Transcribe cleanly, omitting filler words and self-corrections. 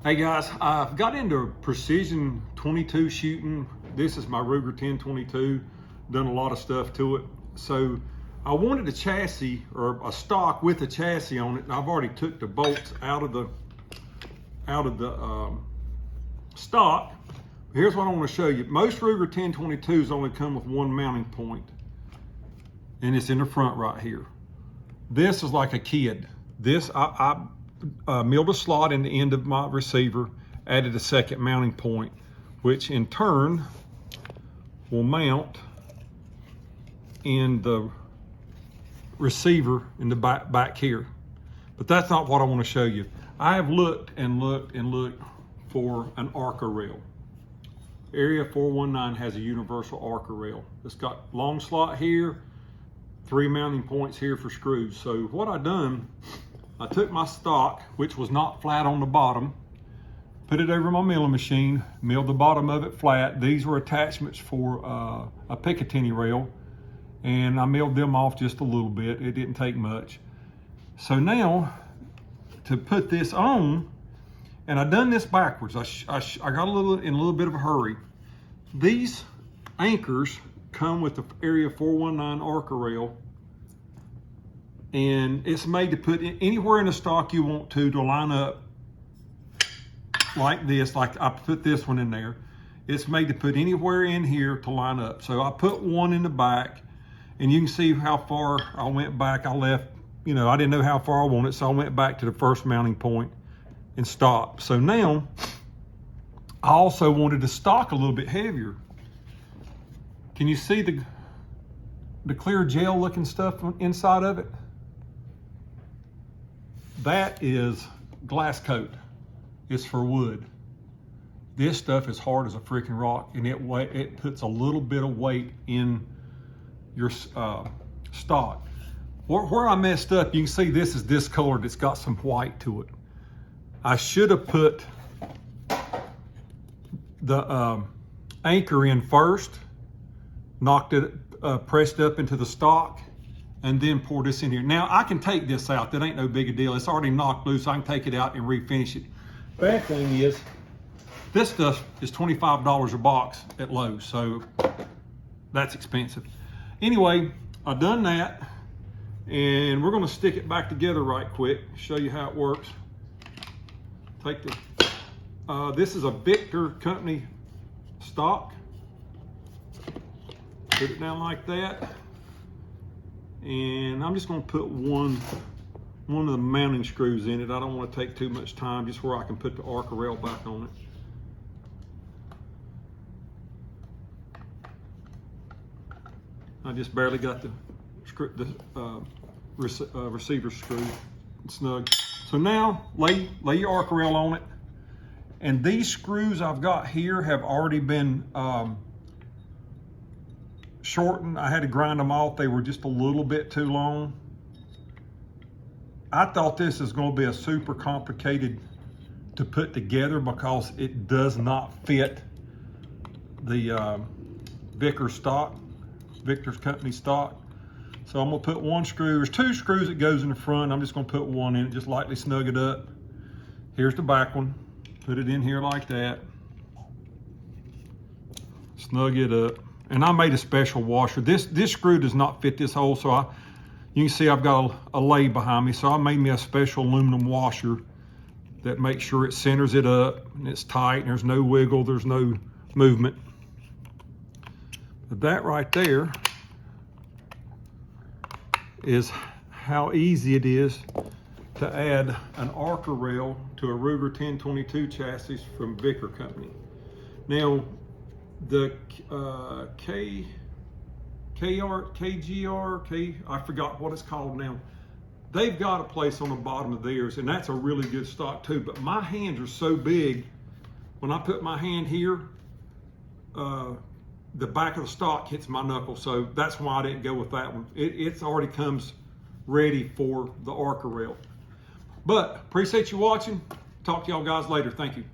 Hey guys, I've got into precision 22 shooting. This is my Ruger 1022. Done a lot of stuff to it. So I wanted a chassis or a stock with a chassis on it, and I've already took the bolts out of the stock. Here's what I want to show you. Most Ruger 1022s only come with one mounting point, and it's in the front right here. This is like a kid. This I milled a slot in the end of my receiver, added a second mounting point, which in turn will mount in the receiver in the back here. But that's not what I want to show you. I have looked and looked and looked for an ARCA rail. Area 419 has a universal ARCA rail. It's got long slot here, 3 mounting points here for screws. So what I done, I took my stock, which was not flat on the bottom, put it over my milling machine, milled the bottom of it flat. These were attachments for a Picatinny rail, and I milled them off just a little bit. It didn't take much. So now, to put this on, and I done this backwards. I got in a little bit of a hurry. These anchors come with the Area 419 ARCA rail, and it's made to put anywhere in the stock you want to line up like this. Like I put this one in there. It's made to put anywhere in here to line up. So I put one in the back, and you can see how far I went back. I left, I didn't know how far I wanted, so I went back to the first mounting point and stopped. So now, I also wanted the stock a little bit heavier. Can you see the clear gel looking stuff inside of it? That is glass coat. It's for wood. This stuff is hard as a freaking rock, and it puts a little bit of weight in your stock. Where I messed up, you can see this is discolored. It's got some white to it. I should have put the anchor in first, knocked it, pressed up into the stock, and then pour this in here. Now I can take this out. That ain't no big a deal. It's already knocked loose. I can take it out and refinish it. Bad thing is, this stuff is $25 a box at Lowe's, so that's expensive. Anyway, I've done that, and we're gonna stick it back together right quick, show you how it works. Take this is a Victor company stock. Put it down like that. And I'm just gonna put one of the mounting screws in it. I don't want to take too much time, just where I can put the ARCA rail back on it. I just barely got the receiver screw snug. So now lay your ARCA rail on it. And these screws I've got here have already been shortened. I had to grind them off. They were just a little bit too long. I thought this is going to be a super complicated to put together because it does not fit the Victor's company stock. So I'm gonna put one screw. There's 2 screws that goes in the front. I'm just gonna put one in it, just lightly snug it up. Here's the back one. Put it in here like that. Snug it up. And I made a special washer. This screw does not fit this hole, so you can see I've got a lay behind me, so I made me a special aluminum washer that makes sure it centers it up and it's tight and there's no wiggle, there's no movement. But that right there is how easy it is to add an ARCA rail to a Ruger 1022 chassis from Victor company. Now, the KGR, I forgot what it's called now. They've got a place on the bottom of theirs, and that's a really good stock too. But my hands are so big, when I put my hand here, the back of the stock hits my knuckle. So that's why I didn't go with that one. It's already comes ready for the ARCA rail. But appreciate you watching. Talk to y'all guys later. Thank you.